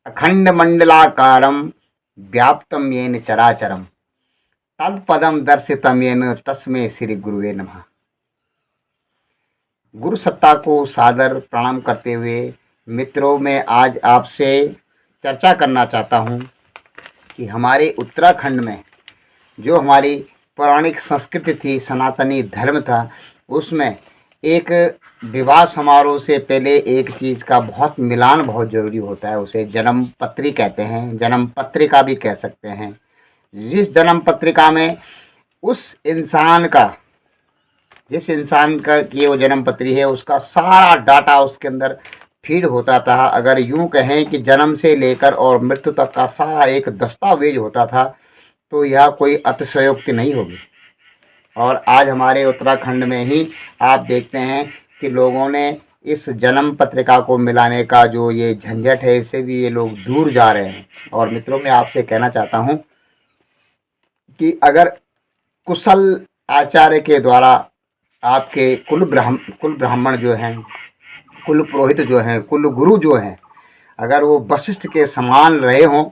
अखंडमंडलाकारं व्याप्तं येन चराचरं तत्पदं दर्शितं येन तस्मै श्री गुरुवे नमः। गुरु सत्ता को सादर प्रणाम करते हुए मित्रों, मैं आज आपसे चर्चा करना चाहता हूँ कि हमारे उत्तराखंड में जो हमारी पौराणिक संस्कृति थी, सनातनी धर्म था, उसमें एक विवाह समारोह से पहले एक चीज़ का बहुत मिलान बहुत ज़रूरी होता है। उसे जन्म पत्री कहते हैं, जन्म पत्रिका भी कह सकते हैं। जिस जन्म पत्रिका में उस इंसान का जिस इंसान का की वो जन्म पत्री है, उसका सारा डाटा उसके अंदर फीड होता था। अगर यूं कहें कि जन्म से लेकर और मृत्यु तक का सारा एक दस्तावेज होता था, तो यह कोई अतिशयोक्ति नहीं होगी। और आज हमारे उत्तराखंड में ही आप देखते हैं कि लोगों ने इस जन्म पत्रिका को मिलाने का जो ये झंझट है, इससे भी ये लोग दूर जा रहे हैं। और मित्रों, मैं आपसे कहना चाहता हूँ कि अगर कुशल आचार्य के द्वारा आपके कुल ब्राह्मण जो हैं, कुल पुरोहित जो हैं, कुल गुरु जो हैं, अगर वो वशिष्ठ के समान रहे हों,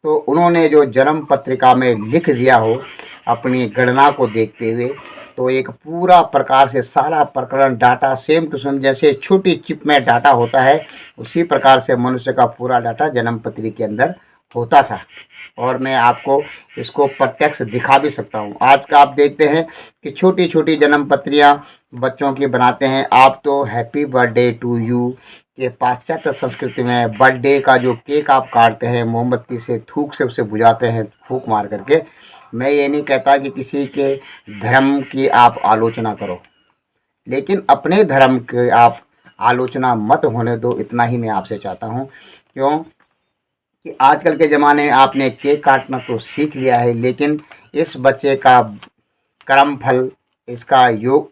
तो उन्होंने जो जन्म पत्रिका में लिख दिया हो अपनी गणना को देखते हुए, तो एक पूरा प्रकार से सारा प्रकरण डाटा सेम टू सेम, जैसे छोटी चिप में डाटा होता है, उसी प्रकार से मनुष्य का पूरा डाटा जन्म पत्री के अंदर होता था। और मैं आपको इसको प्रत्यक्ष दिखा भी सकता हूँ। आज का आप देखते हैं कि छोटी छोटी जन्म पत्रियाँ बच्चों की बनाते हैं। आप तो हैप्पी बर्थडे टू यू के पाश्चात्य संस्कृति में बर्थडे का जो केक आप काटते हैं, मोमबत्ती से थूक से उसे बुझाते हैं, फूंक मार करके। मैं ये नहीं कहता कि किसी के धर्म की आप आलोचना करो, लेकिन अपने धर्म की आप आलोचना मत होने दो, इतना ही मैं आपसे चाहता हूँ। क्यों कि आजकल के ज़माने में आपने केक काटना तो सीख लिया है, लेकिन इस बच्चे का कर्म फल, इसका योग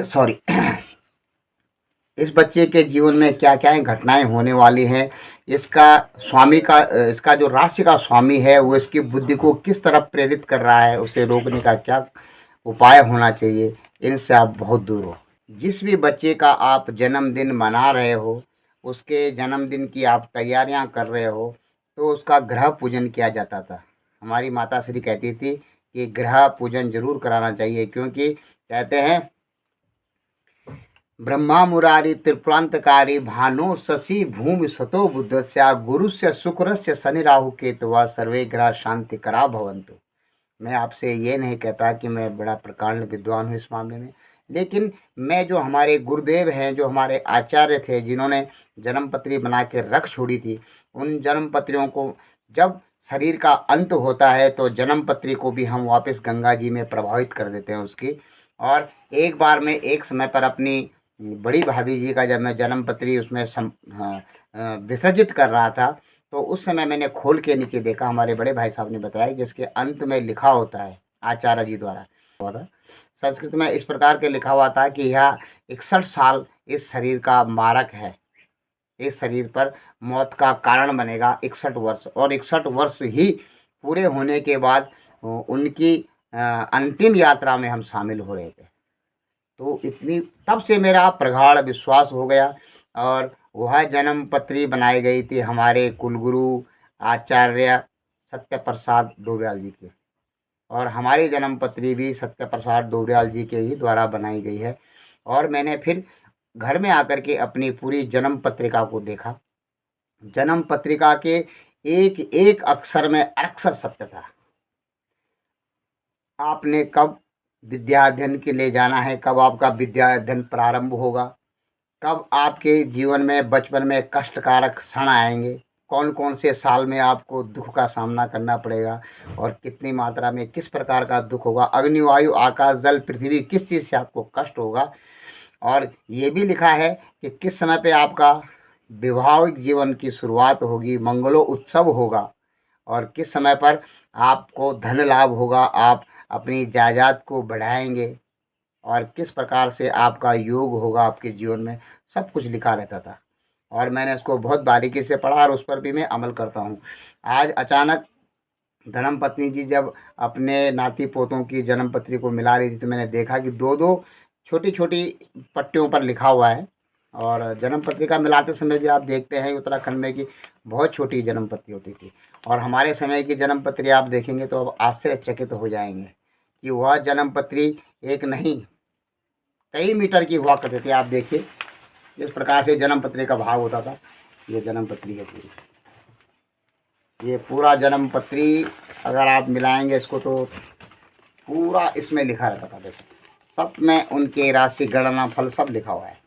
सॉरी इस बच्चे के जीवन में क्या क्या घटनाएं होने वाली हैं, इसका स्वामी का इसका जो राशि का स्वामी है, वो इसकी बुद्धि को किस तरफ प्रेरित कर रहा है, उसे रोकने का क्या उपाय होना चाहिए, इनसे आप बहुत दूर हो। जिस भी बच्चे का आप जन्मदिन मना रहे हो, उसके जन्मदिन की आप तैयारियां कर रहे हो, तो उसका ग्रह पूजन किया जाता था। हमारी माता श्री कहती थी कि ग्रह पूजन जरूर कराना चाहिए, क्योंकि कहते हैं ब्रह्मा मुरारी त्रिपुरांतकारी भानु शशि भूमि सतो बुद्धस्या गुरुस्य शुक्रस्य शनि राहु केतुवा सर्वे ग्रह शांति करा भवन्तु। मैं आपसे ये नहीं कहता कि मैं बड़ा प्रकांड विद्वान हूँ इस मामले में, लेकिन मैं जो हमारे गुरुदेव हैं, जो हमारे आचार्य थे, जिन्होंने जन्म पत्री बना के रख छोड़ी थी, उन जन्म पत्रियों को जब शरीर का अंत होता है, तो जन्म पत्री को भी हम वापस गंगा जी में प्रभावित कर देते हैं उसकी। और एक बार में एक समय पर अपनी बड़ी भाभी जी का जब मैं जन्म पत्री उसमें विसर्जित कर रहा था, तो उस समय मैंने खोल के नीचे देखा, हमारे बड़े भाई साहब ने बताया, जिसके अंत में लिखा होता है आचार्य जी द्वारा हुआ था, संस्कृत में इस प्रकार के लिखा हुआ था कि यह 61 साल इस शरीर का मारक है, इस शरीर पर मौत का कारण बनेगा 61 वर्ष। और 61 वर्ष ही पूरे होने के बाद उनकी अंतिम यात्रा में हम शामिल हो रहे थे। तो इतनी तब से मेरा प्रगाढ़ विश्वास हो गया, और वह जन्म पत्री बनाई गई थी हमारे कुलगुरु आचार्य सत्य प्रसाद डोबरियाल जी की। और हमारी जन्म पत्री भी सत्य प्रसाद डोबरियाल जी के ही द्वारा बनाई गई है। और मैंने फिर घर में आकर के अपनी पूरी जन्म पत्रिका को देखा। जन्म पत्रिका के एक एक अक्षर में अक्षर सत्य था। आपने कब विद्या अध्ययन के लिए जाना है, कब आपका विद्या अध्ययन प्रारंभ होगा, कब आपके जीवन में बचपन में कष्टकारक क्षण आएंगे, कौन कौन से साल में आपको दुख का सामना करना पड़ेगा, और कितनी मात्रा में किस प्रकार का दुख होगा, अग्नि वायु आकाश जल पृथ्वी किस चीज़ से आपको कष्ट होगा। और ये भी लिखा है कि किस समय पे आपका वैवाहिक जीवन की शुरुआत होगी, मंगलो उत्सव होगा, और किस समय पर आपको धन लाभ होगा, आप अपनी जायदाद को बढ़ाएंगे, और किस प्रकार से आपका योग होगा आपके जीवन में, सब कुछ लिखा रहता था। और मैंने उसको बहुत बारीकी से पढ़ा, और उस पर भी मैं अमल करता हूँ। आज अचानक धर्मपत्नी जी जब अपने नाती पोतों की जन्म पत्री को मिला रही थी, तो मैंने देखा कि दो दो छोटी छोटी पट्टियों पर लिखा हुआ है और जन्म पत्रिका मिलाते समय भी आप देखते हैं उत्तराखंड में कि बहुत छोटी जन्म पत्री होती थी। और हमारे समय की जन्म पत्री आप देखेंगे तो अब आश्चर्यचकित हो जाएंगे कि वह जन्म पत्री एक नहीं कई मीटर की हुआ करती थी। आप देखिए इस प्रकार से जन्म पत्री का भाव होता था। ये जन्म पत्री है पूरी, ये पूरा जन्म पत्री अगर आप मिलाएंगे इसको तो पूरा इसमें लिखा रहता था। देखो सब में उनके राशि गणना फल सब लिखा हुआ है।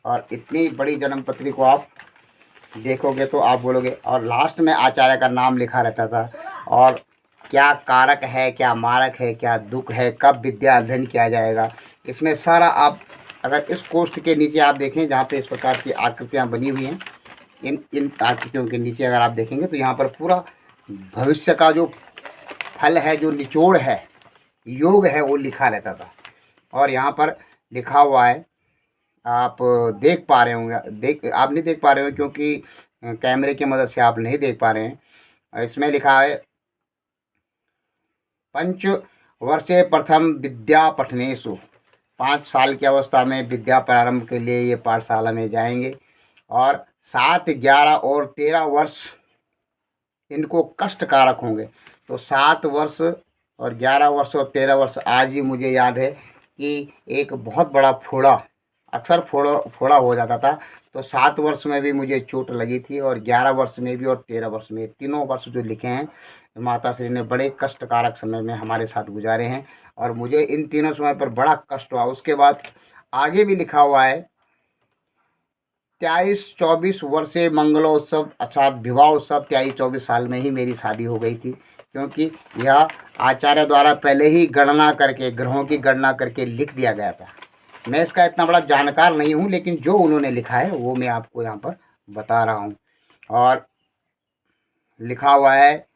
और इतनी बड़ी जन्म पत्री को आप देखोगे तो आप बोलोगे। और लास्ट में आचार्य का नाम लिखा रहता था और क्या कारक है, क्या मारक है, क्या दुख है, कब विद्या अध्ययन किया जाएगा, इसमें सारा आप अगर इस कोष्ठ के नीचे आप देखें जहाँ पे इस प्रकार की आकृतियाँ बनी हुई हैं, इन आकृतियों के नीचे अगर आप देखेंगे तो यहाँ पर पूरा भविष्य का जो फल है, जो निचोड़ है, योग है, वो लिखा रहता था। और यहाँ पर लिखा हुआ है, आप देख पा रहे होंगे, आप नहीं देख पा रहे हो क्योंकि कैमरे की मदद से आप नहीं देख पा रहे हैं। इसमें लिखा है पंच वर्षे प्रथम विद्या पठनेषु, 5 साल की अवस्था में विद्या प्रारंभ के लिए ये पाठशाला में जाएंगे। और 7, 11 और 13 वर्ष इनको कष्टकारक होंगे। तो 7 वर्ष और 11 वर्ष और 13 वर्ष आज ही मुझे याद है कि एक बहुत बड़ा फोड़ा, अक्सर फोड़ा हो जाता था। तो 7 वर्ष में भी मुझे चोट लगी थी और 11 वर्ष में भी और 13 वर्ष में, तीनों वर्ष जो लिखे हैं माता श्री ने बड़े कष्टकारक समय में हमारे साथ गुजारे हैं। और मुझे इन तीनों समय पर बड़ा कष्ट हुआ। उसके बाद आगे भी लिखा हुआ है 23-24 वर्षे मंगलोत्सव अर्थात विवाह उत्सव 23-24 साल में ही मेरी शादी हो गई थी। क्योंकि यह आचार्य द्वारा पहले ही गणना करके, ग्रहों की गणना करके लिख दिया गया था। मैं इसका इतना बड़ा जानकार नहीं हूँ, लेकिन जो उन्होंने लिखा है वो मैं आपको यहाँ पर बता रहा हूँ। और लिखा हुआ है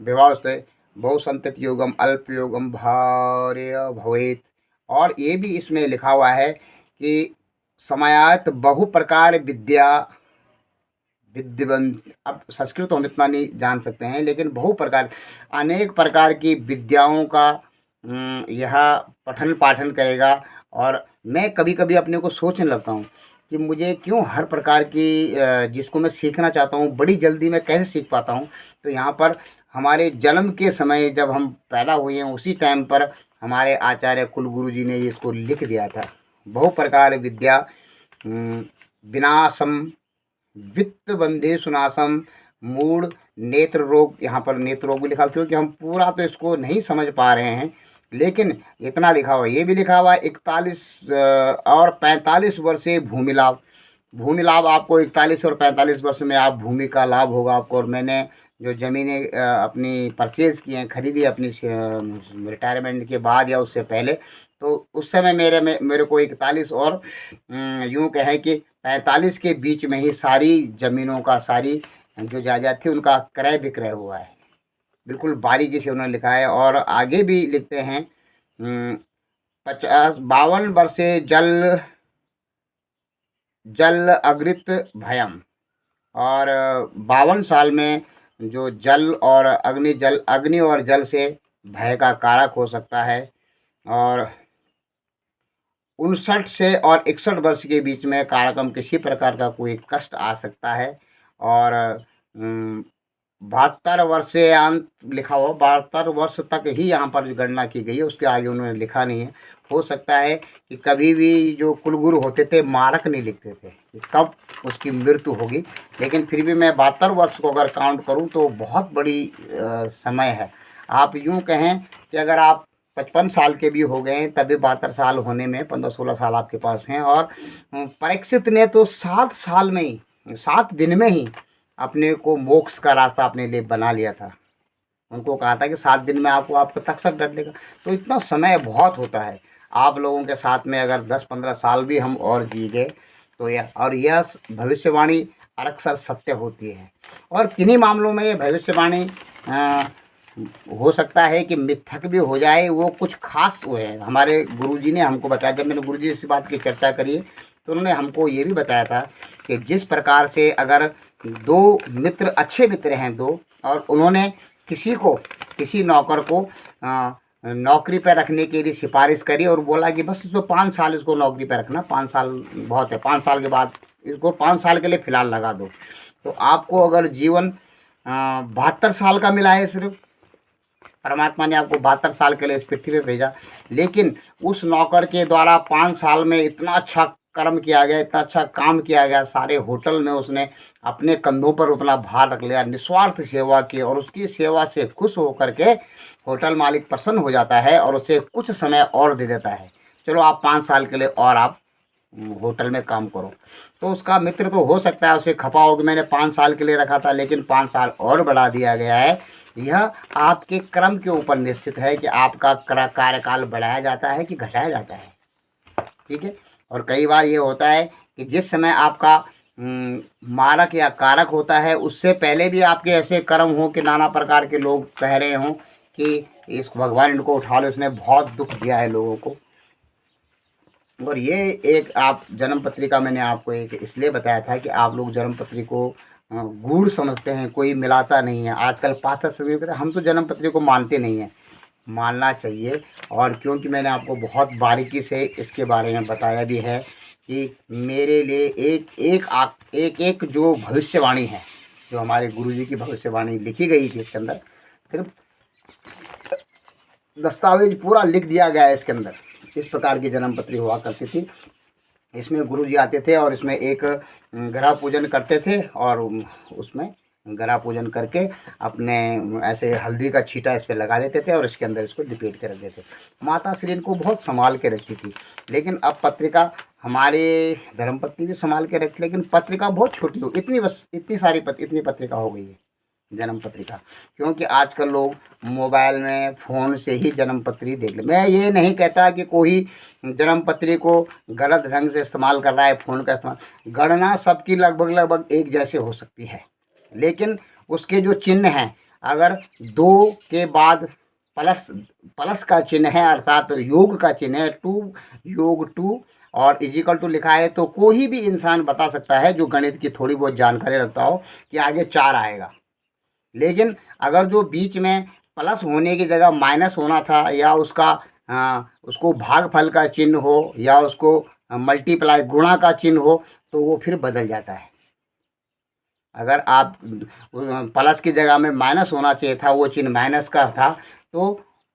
विवाह से बहुसंतति योगम अल्प योगम भार्य भवेत। और ये भी इसमें लिखा हुआ है कि समयात बहु प्रकार विद्या विद्यवंत। अब संस्कृत तो हम इतना नहीं जान सकते हैं, लेकिन बहु प्रकार अनेक प्रकार की विद्याओं का यह पठन पाठन करेगा। और मैं कभी कभी अपने को सोचने लगता हूँ कि मुझे क्यों हर प्रकार की जिसको मैं सीखना चाहता हूँ बड़ी जल्दी मैं कैसे सीख पाता हूँ। तो यहाँ पर हमारे जन्म के समय जब हम पैदा हुए हैं उसी टाइम पर हमारे आचार्य कुलगुरु जी ने इसको लिख दिया था। बहु प्रकार विद्या विनाशम वित्त बंधे सुनासम मूड नेत्र रोग। यहाँ पर नेत्र रोग भी लिखा, क्योंकि हम पूरा तो इसको नहीं समझ पा रहे हैं, लेकिन इतना लिखा हुआ। ये भी लिखा हुआ है 41 और 45 वर्षे भूमि लाभ। भूमि लाभ आपको 41 और 45 वर्ष में आप भूमि का लाभ होगा आपको। और मैंने जो ज़मीनें अपनी परचेज़ की हैं, खरीदी अपनी रिटायरमेंट के बाद या उससे पहले, तो उस समय मेरे को 41 और यूँ कहें कि 45 के बीच में ही सारी ज़मीनों का, सारी जो जायदाद थी उनका क्रय विक्रय हुआ है। बिल्कुल बारीकी से उन्होंने लिखा है। और आगे भी लिखते हैं 52 वर्षे जल अग्रित भयम। और 52 साल में जो जल और अग्नि और जल से भय का कारक हो सकता है। और 59 से और 61 वर्ष के बीच में कारकम किसी प्रकार का कोई कष्ट आ सकता है। और 72 वर्षांत लिखा हो, 72 वर्ष तक ही यहाँ पर गणना की गई है, उसके आगे उन्होंने लिखा नहीं है। हो सकता है कि कभी भी जो कुलगुरु होते थे मारक नहीं लिखते थे कि कब उसकी मृत्यु होगी, लेकिन फिर भी मैं 72 वर्ष को अगर काउंट करूँ तो बहुत बड़ी समय है। आप यूँ कहें कि अगर आप 55 साल के भी हो गए हैं तभी 72 साल होने में 15-16 साल आपके पास हैं। और परीक्षित ने तो 7 साल में ही, 7 दिन में ही अपने को मोक्ष का रास्ता अपने लिए बना लिया था। उनको कहा था कि 7 दिन में आपका तक्षक डर लेगा। तो इतना समय बहुत होता है। आप लोगों के साथ में अगर 10-15 साल भी हम और जी गए तो यह भविष्यवाणी अक्सर सत्य होती है। और किन्हीं मामलों में ये भविष्यवाणी हो सकता है कि मिथक भी हो जाए। वो कुछ खास वो है, हमारे गुरुजी ने हमको बताया। जब मैंने गुरुजी इस बात की चर्चा करी तो उन्होंने हमको ये भी बताया था कि जिस प्रकार से अगर 2 मित्र, अच्छे मित्र हैं 2, और उन्होंने किसी नौकर को नौकरी पे रखने के लिए सिफारिश करी और बोला कि बस इसको 5 साल इसको नौकरी पे रखना, 5 साल बहुत है, 5 साल के बाद इसको 5 साल के लिए फ़िलहाल लगा दो। तो आपको अगर जीवन 72 साल का मिला है सिर्फ, परमात्मा ने आपको 72 साल के लिए इस पृथ्वी पे भेजा, लेकिन उस नौकर के द्वारा 5 साल में इतना अच्छा कर्म किया गया, इतना अच्छा काम किया गया, सारे होटल में उसने अपने कंधों पर अपना भार रख लिया, निस्वार्थ सेवा की, और उसकी सेवा से खुश होकर के होटल मालिक प्रसन्न हो जाता है और उसे कुछ समय और दे देता है, चलो आप 5 साल के लिए और आप होटल में काम करो। तो उसका मित्र तो हो सकता है उसे खपा हो कि मैंने 5 साल के लिए रखा था लेकिन 5 साल और बढ़ा दिया गया है। यह आपके कर्म के ऊपर निश्चित है कि आपका कार्यकाल बढ़ाया जाता है कि घटाया जाता है, ठीक है। और कई बार ये होता है कि जिस समय आपका मारक या कारक होता है उससे पहले भी आपके ऐसे कर्म हो कि नाना प्रकार के लोग कह रहे हों कि इस भगवान इनको उठा लो, इसने बहुत दुख दिया है लोगों को। और ये एक आप जन्म पत्रिका मैंने आपको एक इसलिए बताया था कि आप लोग जन्म पत्री को गूढ़ समझते हैं, कोई मिलाता नहीं है। आजकल पास्टर सभी कहते हैं हम तो जन्म पत्री को मानते नहीं हैं, मानना चाहिए। और क्योंकि मैंने आपको बहुत बारीकी से इसके बारे में बताया भी है कि मेरे लिए एक एक जो भविष्यवाणी है, जो हमारे गुरुजी की भविष्यवाणी लिखी गई थी, इसके अंदर सिर्फ दस्तावेज पूरा लिख दिया गया है इसके अंदर। इस प्रकार की जन्म पत्री हुआ करती थी। इसमें गुरुजी आते थे और इसमें एक ग्रह पूजन करते थे और उसमें ग्रह पूजन करके अपने ऐसे हल्दी का छींटा इस पे लगा देते थे और इसके अंदर इसको लपेट के रख देते थे। माता श्री इनको बहुत संभाल के रखती थी, लेकिन अब पत्रिका हमारे धर्मपत्नी भी संभाल के रखती, लेकिन पत्रिका बहुत छोटी हो, इतनी बस इतनी पत्रिका हो गई है जन्म पत्रिका, क्योंकि आजकल लोग मोबाइल में फ़ोन से ही जन्म पत्री देख ले। मैं ये नहीं कहता कि कोई जन्म पत्री को गलत ढंग से इस्तेमाल कर रहा है, फ़ोन का इस्तेमाल, गणना सबकी लगभग लगभग एक जैसे हो सकती है, लेकिन उसके जो चिन्ह हैं, अगर 2 के बाद प्लस प्लस का चिन्ह है अर्थात तो योग का चिन्ह है, 2 योग 2 और इजिकल टू लिखा है, तो कोई भी इंसान बता सकता है जो गणित की थोड़ी बहुत जानकारी रखता हो कि आगे 4 आएगा। लेकिन अगर जो बीच में प्लस होने की जगह माइनस होना था, या उसको भागफल का चिन्ह हो या उसको मल्टीप्लाई गुणा का चिन्ह हो, तो वो फिर बदल जाता है। अगर आप प्लस की जगह में माइनस होना चाहिए था, वो चिन्ह माइनस का था, तो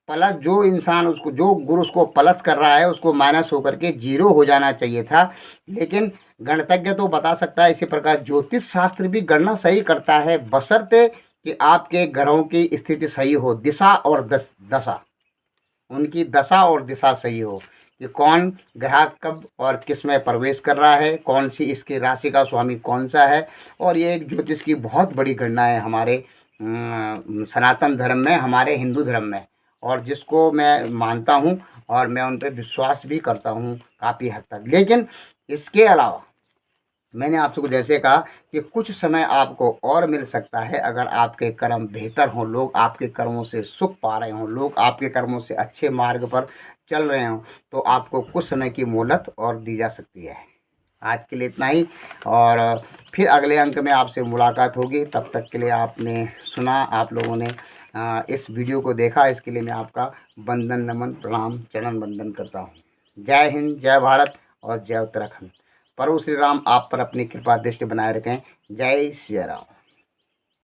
प्लस जो इंसान उसको जो गुरु उसको प्लस कर रहा है उसको माइनस होकर के 0 हो जाना चाहिए था। लेकिन गणितज्ञ तो बता सकता है, इसी प्रकार ज्योतिष शास्त्र भी गणना सही करता है, बशर्ते कि आपके ग्रहों की स्थिति सही हो, दिशा और दशा, उनकी दशा और दिशा सही हो कि कौन ग्रह कब और किस में प्रवेश कर रहा है, कौन सी इसकी राशि का स्वामी कौन सा है। और ये एक ज्योतिष की बहुत बड़ी गणना है हमारे सनातन धर्म में, हमारे हिंदू धर्म में, और जिसको मैं मानता हूँ और मैं उन पर विश्वास भी करता हूँ काफ़ी हद तक। लेकिन इसके अलावा मैंने आपसे कुछ ऐसे कहा कि कुछ समय आपको और मिल सकता है, अगर आपके कर्म बेहतर हों, लोग आपके कर्मों से सुख पा रहे हों, लोग आपके कर्मों से अच्छे मार्ग पर चल रहे हों, तो आपको कुछ समय की मोहलत और दी जा सकती है। आज के लिए इतना ही, और फिर अगले अंक में आपसे मुलाकात होगी। तब तक के लिए आपने सुना, आप लोगों ने इस वीडियो को देखा, इसके लिए मैं आपका वंदन नमन प्रणाम चरण वंदन करता हूँ। जय हिंद, जय भारत और जय उत्तराखंड। प्रभु श्री राम आप पर अपनी कृपा दृष्टि बनाए रखें। जय श्री राम।